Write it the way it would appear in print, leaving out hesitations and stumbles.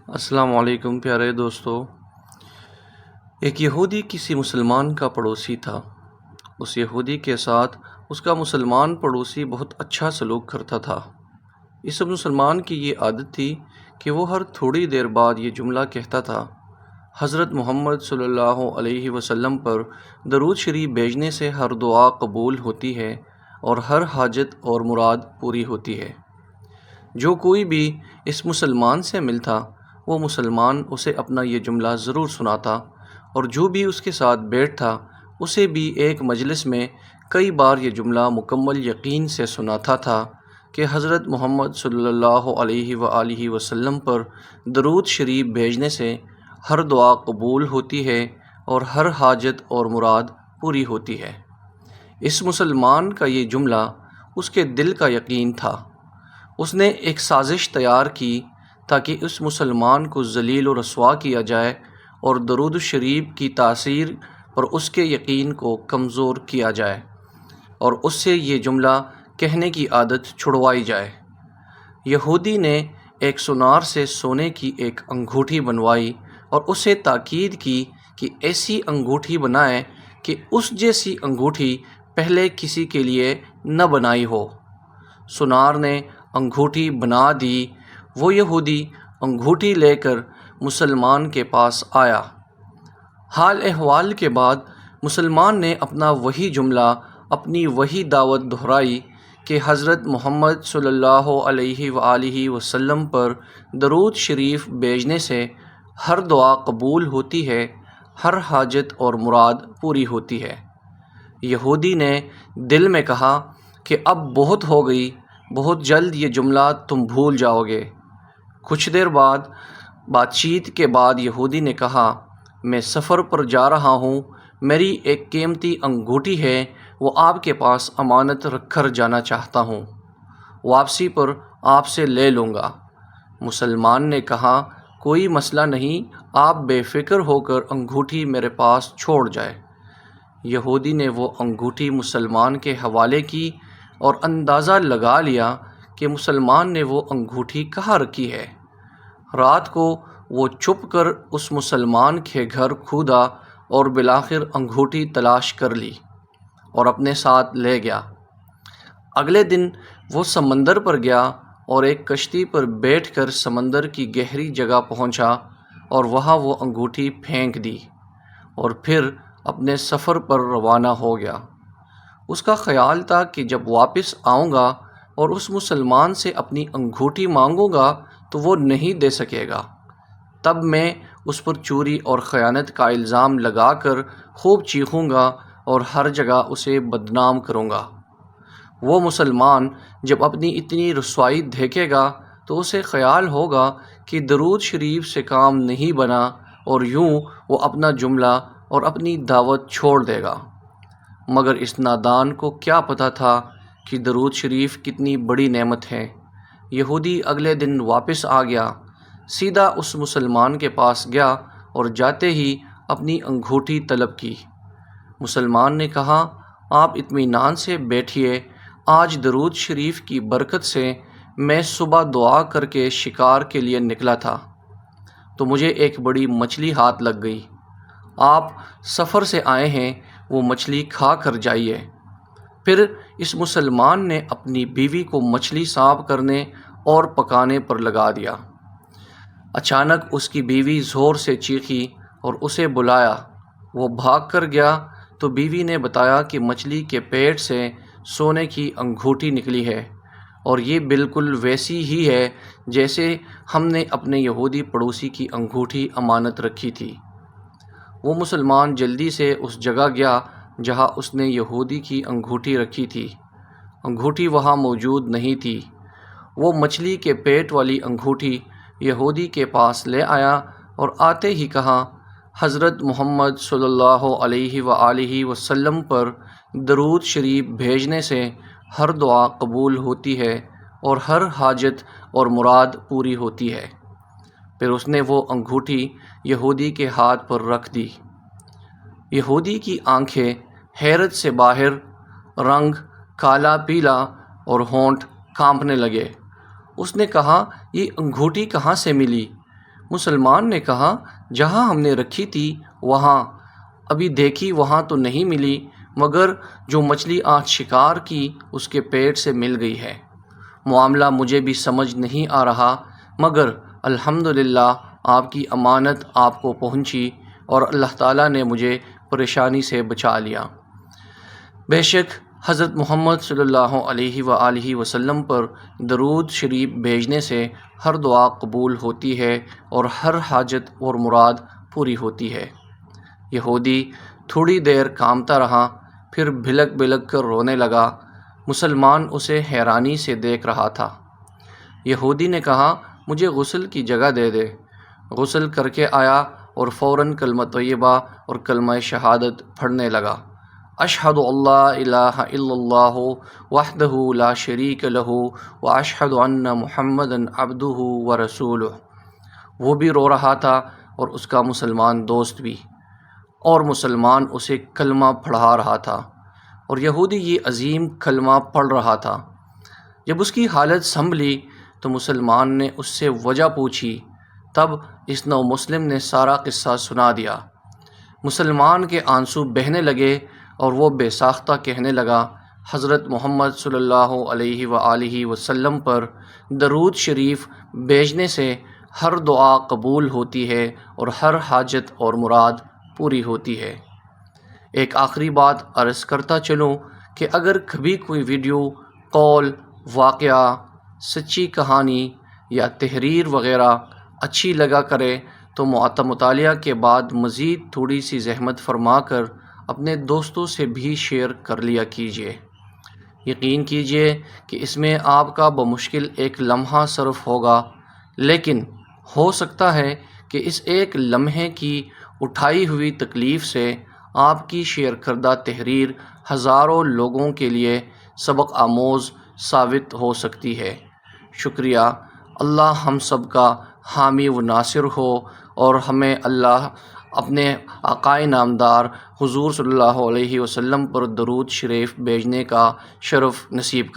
السلام علیکم پیارے دوستو۔ ایک یہودی کسی مسلمان کا پڑوسی تھا۔ اس یہودی کے ساتھ اس کا مسلمان پڑوسی بہت اچھا سلوک کرتا تھا۔ اس مسلمان کی یہ عادت تھی کہ وہ ہر تھوڑی دیر بعد یہ جملہ کہتا تھا: حضرت محمد صلی اللہ علیہ وسلم پر درود شریف بھیجنے سے ہر دعا قبول ہوتی ہے اور ہر حاجت اور مراد پوری ہوتی ہے۔ جو کوئی بھی اس مسلمان سے ملتا وہ مسلمان اسے اپنا یہ جملہ ضرور سناتا، اور جو بھی اس کے ساتھ بیٹھتا اسے بھی ایک مجلس میں کئی بار یہ جملہ مکمل یقین سے سناتا تھا کہ حضرت محمد صلی اللہ علیہ وآلہ وسلم پر درود شریف بھیجنے سے ہر دعا قبول ہوتی ہے اور ہر حاجت اور مراد پوری ہوتی ہے۔ اس مسلمان کا یہ جملہ اس کے دل کا یقین تھا۔ اس نے ایک سازش تیار کی تاکہ اس مسلمان کو ذلیل و رسوا کیا جائے اور درود شریف کی تاثیر پر اس کے یقین کو کمزور کیا جائے اور اس سے یہ جملہ کہنے کی عادت چھڑوائی جائے۔ یہودی نے ایک سونار سے سونے کی ایک انگوٹھی بنوائی اور اسے تاکید کی کہ ایسی انگوٹھی بنائے کہ اس جیسی انگوٹھی پہلے کسی کے لیے نہ بنائی ہو۔ سونار نے انگوٹھی بنا دی۔ وہ یہودی انگوٹھی لے کر مسلمان کے پاس آیا۔ حال احوال کے بعد مسلمان نے اپنا وہی جملہ، اپنی وہی دعوت دہرائی کہ حضرت محمد صلی اللہ علیہ وآلہ وسلم پر درود شریف بھیجنے سے ہر دعا قبول ہوتی ہے، ہر حاجت اور مراد پوری ہوتی ہے۔ یہودی نے دل میں کہا کہ اب بہت ہو گئی، بہت جلد یہ جملہ تم بھول جاؤ گے۔ کچھ دیر بعد بات چیت کے بعد یہودی نے کہا: میں سفر پر جا رہا ہوں، میری ایک قیمتی انگوٹھی ہے، وہ آپ کے پاس امانت رکھ کر جانا چاہتا ہوں، واپسی پر آپ سے لے لوں گا۔ مسلمان نے کہا: کوئی مسئلہ نہیں، آپ بے فکر ہو کر انگوٹھی میرے پاس چھوڑ جائے۔ یہودی نے وہ انگوٹھی مسلمان کے حوالے کی اور اندازہ لگا لیا کہ مسلمان نے وہ انگوٹھی کہاں رکھی ہے۔ رات کو وہ چھپ کر اس مسلمان کے گھر کھودا اور بالآخر انگوٹھی تلاش کر لی اور اپنے ساتھ لے گیا۔ اگلے دن وہ سمندر پر گیا اور ایک کشتی پر بیٹھ کر سمندر کی گہری جگہ پہنچا اور وہاں وہ انگوٹھی پھینک دی اور پھر اپنے سفر پر روانہ ہو گیا۔ اس کا خیال تھا کہ جب واپس آؤں گا اور اس مسلمان سے اپنی انگوٹھی مانگوں گا تو وہ نہیں دے سکے گا، تب میں اس پر چوری اور خیانت کا الزام لگا کر خوب چیخوں گا اور ہر جگہ اسے بدنام کروں گا۔ وہ مسلمان جب اپنی اتنی رسوائی دیکھے گا تو اسے خیال ہوگا کہ درود شریف سے کام نہیں بنا اور یوں وہ اپنا جملہ اور اپنی دعوت چھوڑ دے گا۔ مگر اس نادان کو کیا پتہ تھا کہ درود شریف کتنی بڑی نعمت ہے۔ یہودی اگلے دن واپس آ گیا، سیدھا اس مسلمان کے پاس گیا اور جاتے ہی اپنی انگوٹھی طلب کی۔ مسلمان نے کہا: آپ اطمینان سے بیٹھیے، آج درود شریف کی برکت سے میں صبح دعا کر کے شکار کے لیے نکلا تھا تو مجھے ایک بڑی مچھلی ہاتھ لگ گئی۔ آپ سفر سے آئے ہیں، وہ مچھلی کھا کر جائیے۔ پھر اس مسلمان نے اپنی بیوی کو مچھلی صاف کرنے اور پکانے پر لگا دیا۔ اچانک اس کی بیوی زور سے چیخی اور اسے بلایا۔ وہ بھاگ کر گیا تو بیوی نے بتایا کہ مچھلی کے پیٹ سے سونے کی انگوٹھی نکلی ہے اور یہ بالکل ویسی ہی ہے جیسے ہم نے اپنے یہودی پڑوسی کی انگوٹھی امانت رکھی تھی۔ وہ مسلمان جلدی سے اس جگہ گیا جہاں اس نے یہودی کی انگوٹھی رکھی تھی۔ انگوٹھی وہاں موجود نہیں تھی۔ وہ مچھلی کے پیٹ والی انگوٹھی یہودی کے پاس لے آیا اور آتے ہی کہا: حضرت محمد صلی اللہ علیہ وآلہ وسلم پر درود شریف بھیجنے سے ہر دعا قبول ہوتی ہے اور ہر حاجت اور مراد پوری ہوتی ہے۔ پھر اس نے وہ انگوٹھی یہودی کے ہاتھ پر رکھ دی۔ یہودی کی آنکھیں حیرت سے باہر، رنگ کالا پیلا اور ہونٹ کانپنے لگے۔ اس نے کہا: یہ انگوٹھی کہاں سے ملی؟ مسلمان نے کہا جہاں ہم نے رکھی تھی وہاں ابھی دیکھی وہاں تو نہیں ملی، مگر جو مچھلی آج شکار کی اس کے پیٹ سے مل گئی ہے۔ معاملہ مجھے بھی سمجھ نہیں آ رہا، مگر الحمدللہ آپ کی امانت آپ کو پہنچی اور اللہ تعالیٰ نے مجھے پریشانی سے بچا لیا۔ بے شک حضرت محمد صلی اللہ علیہ وآلہ وسلم پر درود شریف بھیجنے سے ہر دعا قبول ہوتی ہے اور ہر حاجت اور مراد پوری ہوتی ہے۔ یہودی تھوڑی دیر کانپتا رہا، پھر بھلک بھلک کر رونے لگا۔ مسلمان اسے حیرانی سے دیکھ رہا تھا۔ یہودی نے کہا مجھے غسل کی جگہ دے دے۔ غسل کر کے آیا اور فوراً کلمہ طیبہ اور کلمہ شہادت پڑھنے لگا۔ اشہد اللہ الہ الا اللہ وحدہ لا شریک لہ واشہد ان محمدا عبدہ ورسولہ۔ وہ بھی رو رہا تھا اور اس کا مسلمان دوست بھی، اور مسلمان اسے کلمہ پڑھا رہا تھا اور یہودی یہ عظیم کلمہ پڑھ رہا تھا۔ جب اس کی حالت سنبھلی تو مسلمان نے اس سے وجہ پوچھی، تب اس نو مسلم نے سارا قصہ سنا دیا۔ مسلمان کے آنسو بہنے لگے اور وہ بے ساختہ کہنے لگا حضرت محمد صلی اللہ علیہ وآلہ وسلم پر درود شریف بھیجنے سے ہر دعا قبول ہوتی ہے اور ہر حاجت اور مراد پوری ہوتی ہے۔ ایک آخری بات عرض کرتا چلوں کہ اگر کبھی کوئی ویڈیو، قول، واقعہ، سچی کہانی یا تحریر وغیرہ اچھی لگا کرے تو مطالعہ کے بعد مزید تھوڑی سی زحمت فرما کر اپنے دوستوں سے بھی شیئر کر لیا کیجیے۔ یقین کیجیے کہ اس میں آپ کا بمشکل ایک لمحہ صرف ہوگا، لیکن ہو سکتا ہے کہ اس ایک لمحے کی اٹھائی ہوئی تکلیف سے آپ کی شیئر کردہ تحریر ہزاروں لوگوں کے لیے سبق آموز ثابت ہو سکتی ہے۔ شکریہ۔ اللہ ہم سب کا حامی و ناصر ہو اور ہمیں اللہ اپنے آقائے نامدار حضور صلی اللہ علیہ وسلم پر درود شریف بھیجنے کا شرف نصیب کرے۔